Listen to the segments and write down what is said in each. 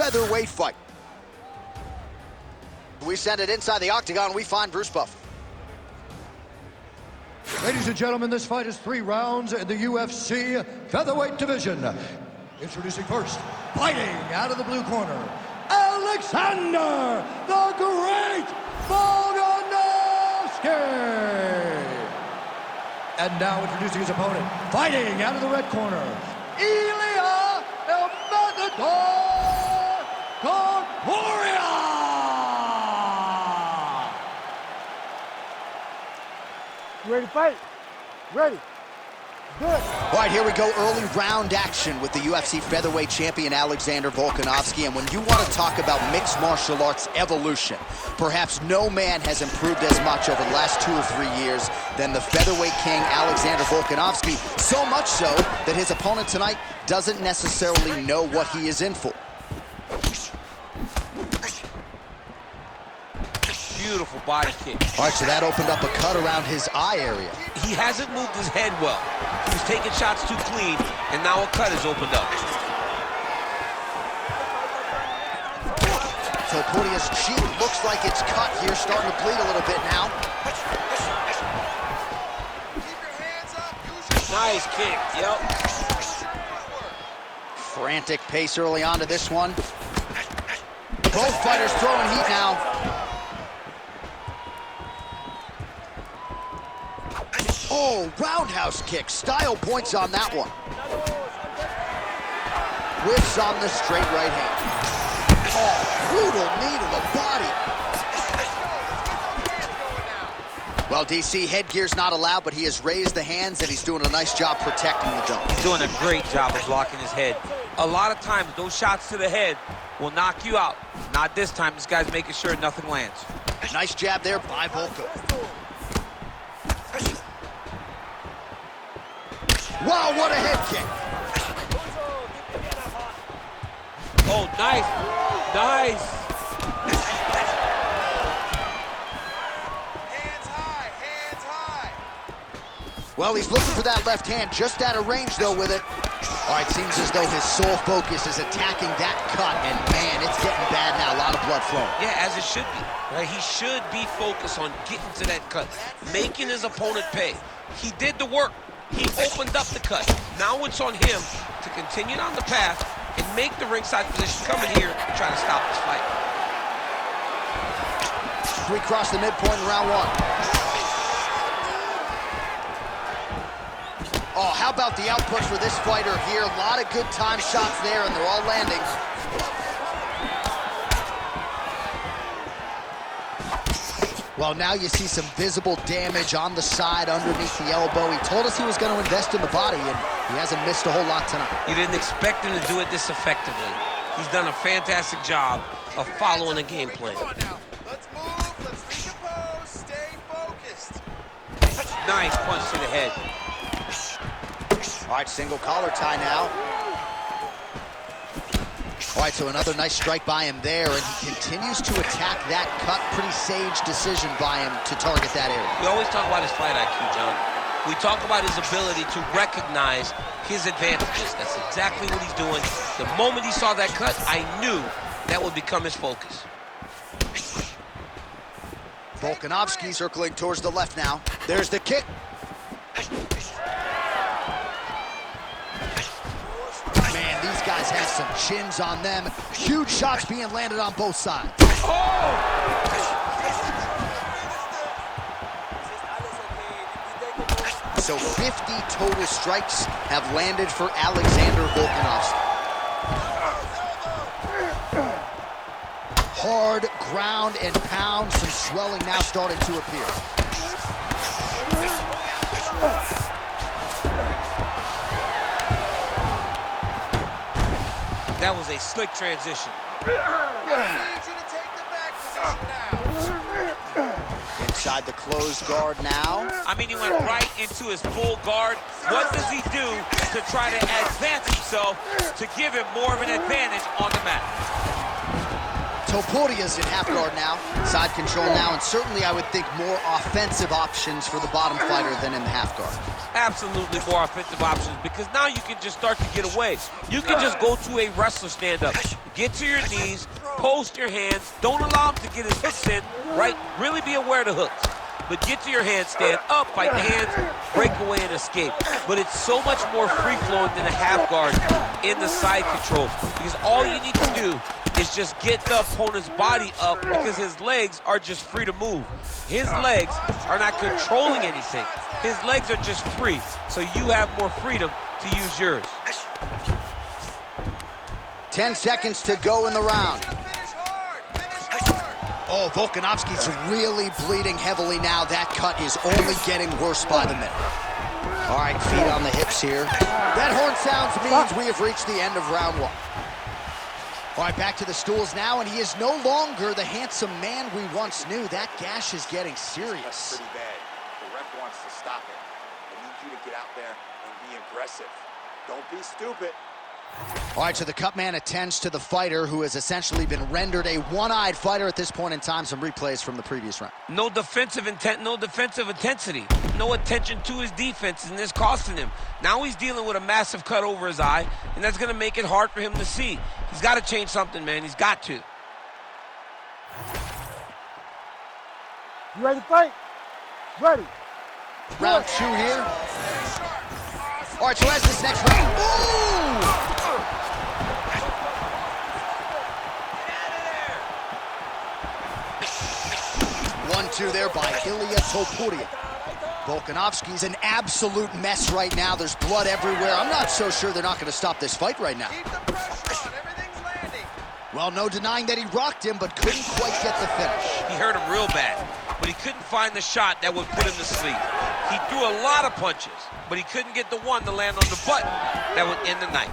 featherweight fight. We send it inside the octagon, we find Bruce Buff. Ladies and gentlemen, this fight is 3 rounds in the UFC featherweight division. Introducing first, fighting out of the blue corner, Alexander the Great Volkanovski. And now introducing his opponent, fighting out of the red corner, Ilya Topuria. You ready to fight? Ready. Good. All right, here we go, early round action with the UFC featherweight champion Alexander Volkanovski. And when you want to talk about mixed martial arts evolution, perhaps no man has improved as much over the last 2 or 3 years than the featherweight king Alexander Volkanovski. So much so that his opponent tonight doesn't necessarily know what he is in for. Beautiful body kick. All right, so that opened up a cut around his eye area. He hasn't moved his head well. He was taking shots too clean, and now a cut has opened up. Topuria's cheek looks like it's cut here, starting to bleed a little bit now. Nice kick, yep. Frantic pace early on to this one. Both fighters throwing heat now. Oh, roundhouse kick. Style points on that one. Whiffs on the straight right hand. Oh, brutal knee to the body. Well, DC, headgear's not allowed, but he has raised the hands, and he's doing a nice job protecting the dome. He's doing a great job of blocking his head. A lot of times, those shots to the head will knock you out. Not this time. This guy's making sure nothing lands. Nice jab there by Volko. Wow, what a head kick. Oh, nice. Nice. Hands high, hands high. Well, he's looking for that left hand, just out of range, though, with it. All right, seems as though his sole focus is attacking that cut, and man, it's getting bad now. A lot of blood flowing. Yeah, as it should be. Right? He should be focused on getting to that cut, making his opponent pay. He did the work. He opened up the cut. Now it's on him to continue down the path and make the ringside position coming here and try to stop this fight. We cross the midpoint in round 1. Oh, how about the output for this fighter here? A lot of good time shots there, and they're all landing. Well, now you see some visible damage on the side underneath the elbow. He told us he was going to invest in the body, and he hasn't missed a whole lot tonight. You didn't expect him to do it this effectively. He's done a fantastic job of following a game plan. Come on now. Let's move, let's recompose, stay focused. Nice punch to the head. All right, single collar tie now. All right, so another nice strike by him there, and he continues to attack that cut. Pretty sage decision by him to target that area. We always talk about his fight IQ, John. We talk about his ability to recognize his advantages. That's exactly what he's doing. The moment he saw that cut, I knew that would become his focus. Volkanovski circling towards the left now. There's the kick. Man, these guys have some chins on them. Huge shots being landed on both sides. Oh! So 50 total strikes have landed for Alexander Volkanovski. Hard ground and pound, some swelling now starting to appear. That was a slick transition. Inside the closed guard now. I mean, he went right into his full guard. What does he do to try to advance himself to give him more of an advantage on the mat? Topuria's in half guard now, side control now, and certainly I would think more offensive options for the bottom fighter than in the half guard. Absolutely more offensive options, because now you can just start to get away. You can just go to a wrestler stand-up, get to your knees, post your hands, don't allow him to get his hooks in, right? Really be aware of the hooks. But get to your hands, stand up, fight the hands, break away and escape. But it's so much more free-flowing than a half guard in the side control, because all you need to do is just get the opponent's body up, because his legs are just free to move. His legs are not controlling anything. His legs are just free, so you have more freedom to use yours. 10 seconds to go in the round. Oh, Volkanovski's really bleeding heavily now. That cut is only getting worse by the minute. All right, feet on the hips here. That horn sounds means we have reached the end of round one. All right, back to the stools now, and he is no longer the handsome man we once knew. That gash is getting serious. That's pretty bad. The ref wants to stop it. I need you to get out there and be aggressive. Don't be stupid. All right, so the cut man attends to the fighter who has essentially been rendered a one-eyed fighter at this point in time. Some replays from the previous round. No defensive intent, no defensive intensity. No attention to his defense, and this costing him. Now he's dealing with a massive cut over his eye, and that's going to make it hard for him to see. He's got to change something, man. He's got to. You ready to fight? Ready. Round two here. All right, so as this next round. Ooh! 1-2 there by Illia Topuria. Volkanovski's an absolute mess right now. There's blood everywhere. I'm not so sure they're not going to stop this fight right now. Keep the pressure on. Everything's landing. Well, no denying that he rocked him, but couldn't quite get the finish. He hurt him real bad, but he couldn't find the shot that would put him to sleep. He threw a lot of punches, but he couldn't get the one to land on the button that would end the night.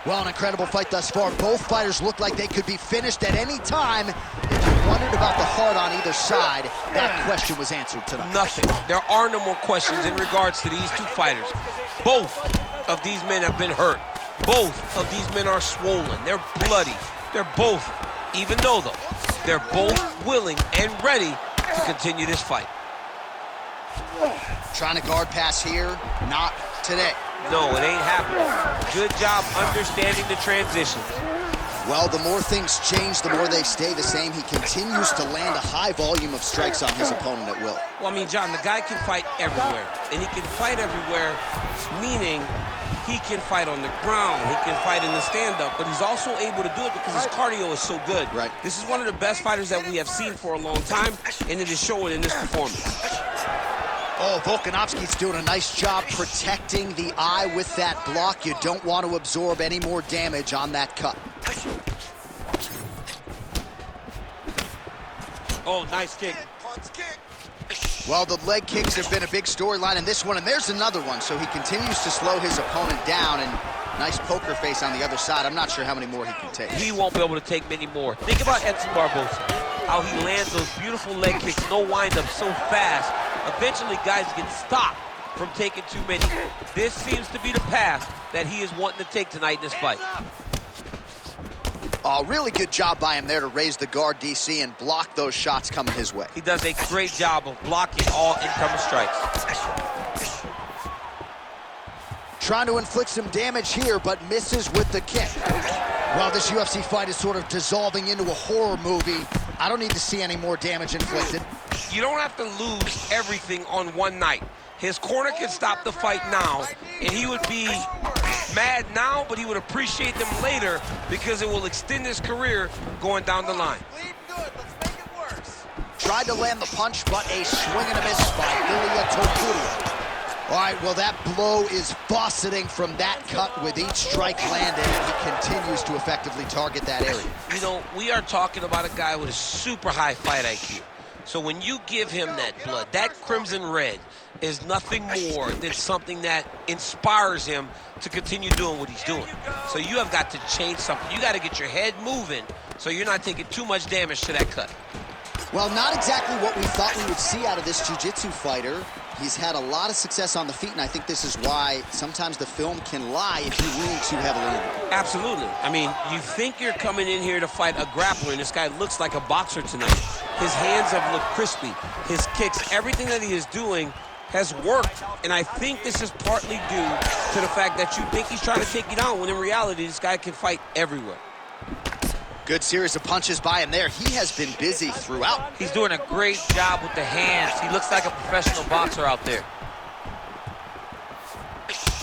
Well, an incredible fight thus far. Both fighters look like they could be finished at any time. If you wondered about the heart on either side, that question was answered tonight. Nothing. There are no more questions in regards to these two fighters. Both of these men have been hurt. Both of these men are swollen. They're bloody. They're both, even though they're both willing and ready to continue this fight. Trying to guard pass here, not today. No, it ain't happening. Good job understanding the transitions. Well, the more things change, the more they stay the same. He continues to land a high volume of strikes on his opponent at will. Well, I mean, John, the guy can fight everywhere. And he can fight everywhere, meaning he can fight on the ground, he can fight in the stand-up, but he's also able to do it because his cardio is so good. Right. This is one of the best fighters that we have seen for a long time, and it is showing in this performance. Oh, Volkanovski's doing a nice job protecting the eye with that block. You don't want to absorb any more damage on that cut. Oh, nice kick. Punch kick. Well, the leg kicks have been a big storyline in this one, and there's another one. So he continues to slow his opponent down, and nice poker face on the other side. I'm not sure how many more he can take. He won't be able to take many more. Think about Edson Barboza, how he lands those beautiful leg kicks, no wind-up, so fast. Eventually, guys get stopped from taking too many. This seems to be the path that he is wanting to take tonight in this fight. Really good job by him there to raise the guard, DC, and block those shots coming his way. He does a great job of blocking all incoming strikes. Trying to inflict some damage here, but misses with the kick. Well, this UFC fight is sort of dissolving into a horror movie. I don't need to see any more damage inflicted. You don't have to lose everything on one night. His corner can stop the fight now, and he would be mad now, but he would appreciate them later because it will extend his career going down the line. Bleeding good. Let's make it worse. Tried to land the punch, but a swing and a miss by Illia Topuria. All right, well, that blow is fauceting from that cut with each strike landed, and he continues to effectively target that area. You know, we are talking about a guy with a super high fight IQ. So when you give him that blood, that crimson red is nothing more than something that inspires him to continue doing what he's doing. So you have got to change something. You got to get your head moving so you're not taking too much damage to that cut. Well, not exactly what we thought we would see out of this jiu-jitsu fighter. He's had a lot of success on the feet, and I think this is why sometimes the film can lie if you lean too heavily in. Absolutely. I mean, you think you're coming in here to fight a grappler, and this guy looks like a boxer tonight. His hands have looked crispy. His kicks, everything that he is doing has worked, and I think this is partly due to the fact that you think he's trying to take you down, when in reality, this guy can fight everywhere. Good series of punches by him there. He has been busy throughout. He's doing a great job with the hands. He looks like a professional boxer out there.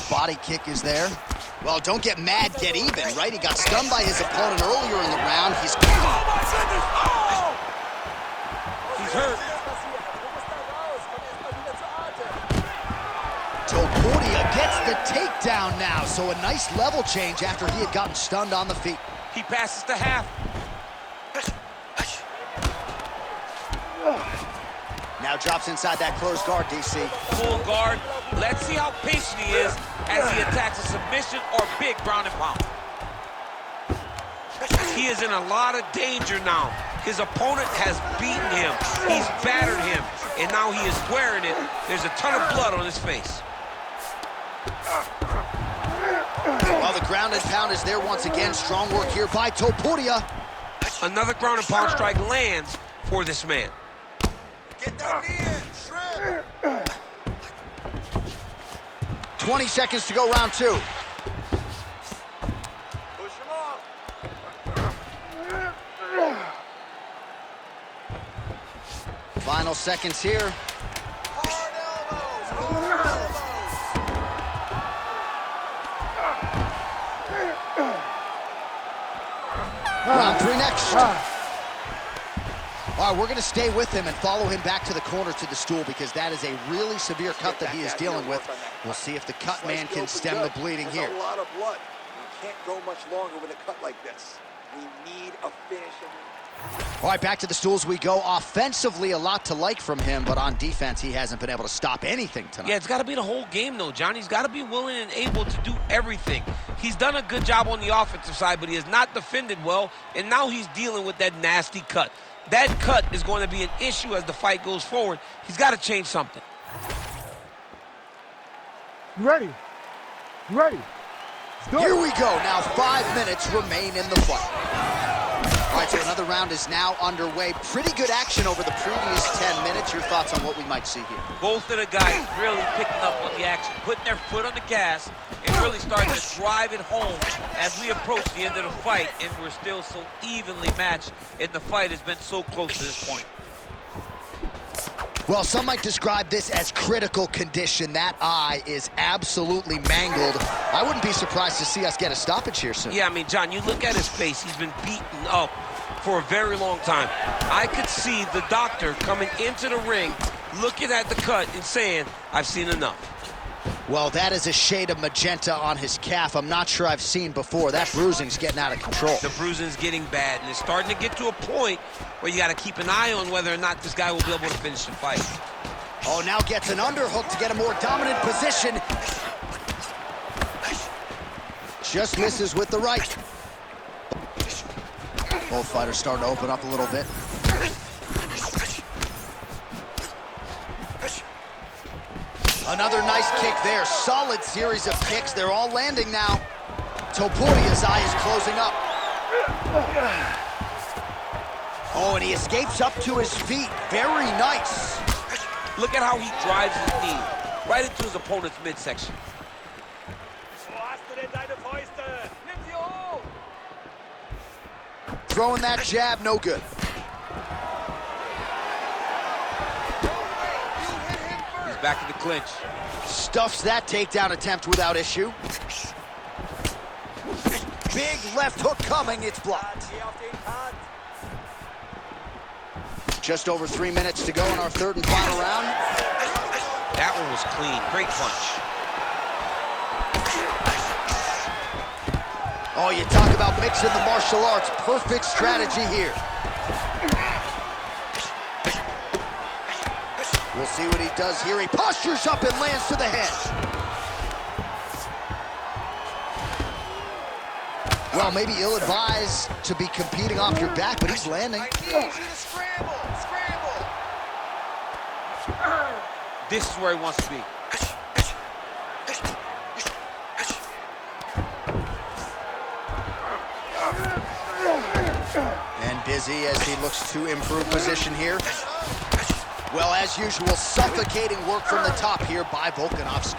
Body kick is there. Well, don't get mad, get even, right? He got stunned by his opponent earlier in the round. He's hurt. Topuria gets the takedown now, so a nice level change after he had gotten stunned on the feet. He passes to half. Now drops inside that closed guard, DC. Full guard. Let's see how patient he is as he attacks a submission or big ground and pound. He is in a lot of danger now. His opponent has beaten him. He's battered him. And now he is wearing it. There's a ton of blood on his face. Well, the ground and pound is there once again. Strong work here by Topuria. Another ground and pound strike lands for this man. Get that knee in, shrimp. 20 seconds to go, round two. Push him off. Final seconds here. Hard elbows, hard elbows. Round three next. All right, we're going to stay with him and follow him back to the corner to the stool because that is a really severe cut that he is dealing with. We'll see if the cut man can stem the bleeding here. There's a lot of blood. We can't go much longer with a cut like this. We need a finish. All right, back to the stools we go. Offensively, a lot to like from him, but on defense, he hasn't been able to stop anything tonight. Yeah, it's got to be the whole game, though, John. He's got to be willing and able to do everything. He's done a good job on the offensive side, but he has not defended well, and now he's dealing with that nasty cut. That cut is going to be an issue as the fight goes forward. He's got to change something. You ready? You ready? Here we go. Now 5 minutes remain in the fight. All right, so another round is now underway. Pretty good action over the previous 10 minutes. Your thoughts on what we might see here? Both of the guys really picking up on the action, putting their foot on the gas, and really starting to drive it home as we approach the end of the fight, and we're still so evenly matched, and the fight has been so close to this point. Well, some might describe this as critical condition. That eye is absolutely mangled. I wouldn't be surprised to see us get a stoppage here soon. Yeah, I mean, John, you look at his face. He's been beaten up for a very long time. I could see the doctor coming into the ring, looking at the cut and saying, I've seen enough. Well, that is a shade of magenta on his calf I'm not sure I've seen before. That bruising's getting out of control. The bruising's getting bad, and it's starting to get to a point where you got to keep an eye on whether or not this guy will be able to finish the fight. Oh, now gets an underhook to get a more dominant position. Just misses with the right. Both fighters starting to open up a little bit. Another nice kick there. Solid series of kicks. They're all landing now. Topuria's eye is closing up. Oh, and he escapes up to his feet. Very nice. Look at how he drives his knee right into his opponent's midsection. Throwing that jab, no good. He's back in the clinch. Stuffs that takedown attempt without issue. Big left hook coming, it's blocked. Just over 3 minutes to go in our third and final round. That one was clean, great punch. Oh, you talk about mixing the martial arts. Perfect strategy here. We'll see what he does here. He postures up and lands to the head. Well, maybe ill-advised to be competing off your back, but he's landing. I need you to scramble, scramble. This is where he wants to be. And busy as he looks to improve position here. Well, as usual, suffocating work from the top here by Volkanovski.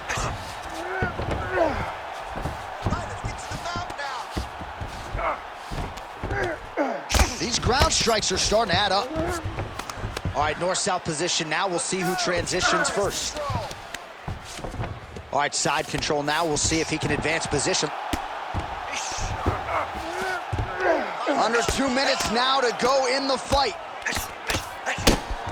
These ground strikes are starting to add up. All right, north-south position now. We'll see who transitions first. All right, side control now. We'll see if he can advance position. Under 2 minutes now to go in the fight.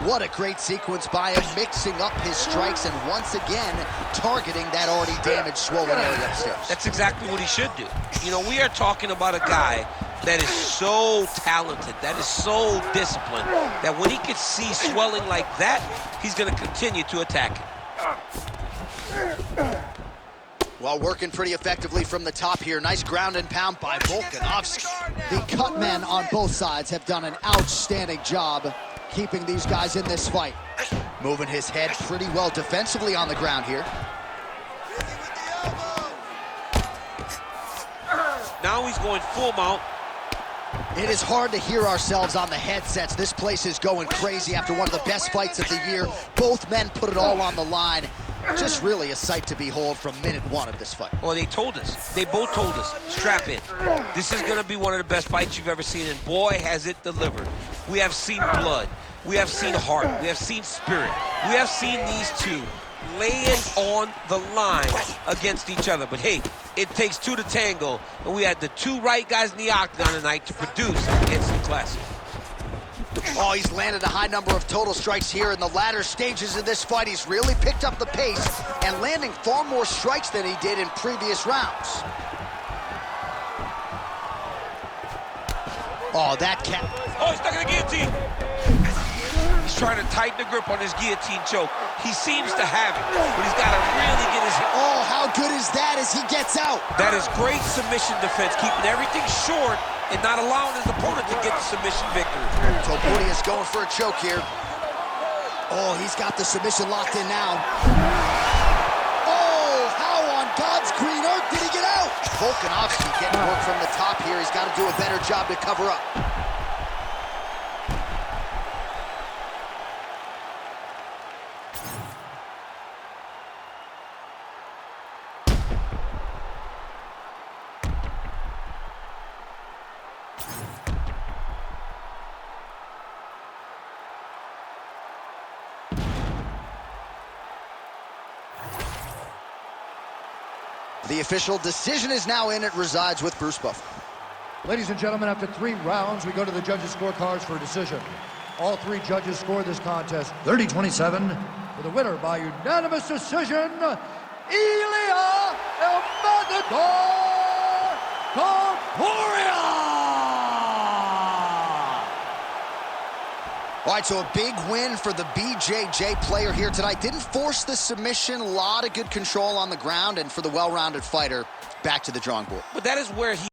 What a great sequence by him, mixing up his strikes and once again targeting that already damaged, swollen area upstairs. That's exactly what he should do. You know, we are talking about a guy that is so talented, that is so disciplined, that when he can see swelling like that, he's going to continue to attack it. Well, working pretty effectively from the top here. Nice ground and pound by Volkanovski. The cut men on both sides have done an outstanding job keeping these guys in this fight. Moving his head pretty well defensively on the ground here. Now he's going full mount. It is hard to hear ourselves on the headsets. This place is going crazy after one of the best fights of the year. Both men put it all on the line. Just really a sight to behold from minute one of this fight. Well, they told us. They both told us. Strap in. This is going to be one of the best fights you've ever seen, and boy, has it delivered. We have seen blood. We have seen heart. We have seen spirit. We have seen these two laying on the line against each other. But hey, it takes two to tango, and we had the two right guys in the octagon tonight to produce an instant classic. Oh, he's landed a high number of total strikes here in the latter stages of this fight. He's really picked up the pace and landing far more strikes than he did in previous rounds. Oh, that cat. Oh, he's stuck in the guillotine. He's trying to tighten the grip on his guillotine choke. He seems to have it, but he's got to really get his... Oh, how good is that as he gets out? That is great submission defense, keeping everything short and not allowing his opponent to get the submission victory. Topuria is going for a choke here. Oh, he's got the submission locked in now. Oh, how on God's green earth did he get out? Volkanovski getting work from the top here. He's got to do a better job to cover up. The official decision is now in. It resides with Bruce Buffer. Ladies and gentlemen, after 3 rounds, we go to the judges' scorecards for a decision. All 3 judges scored this contest 30-27 for the winner by unanimous decision, Ilya Topuria! All right, so a big win for the BJJ player here tonight. Didn't force the submission, a lot of good control on the ground, and for the well-rounded fighter, back to the drawing board. But that is where he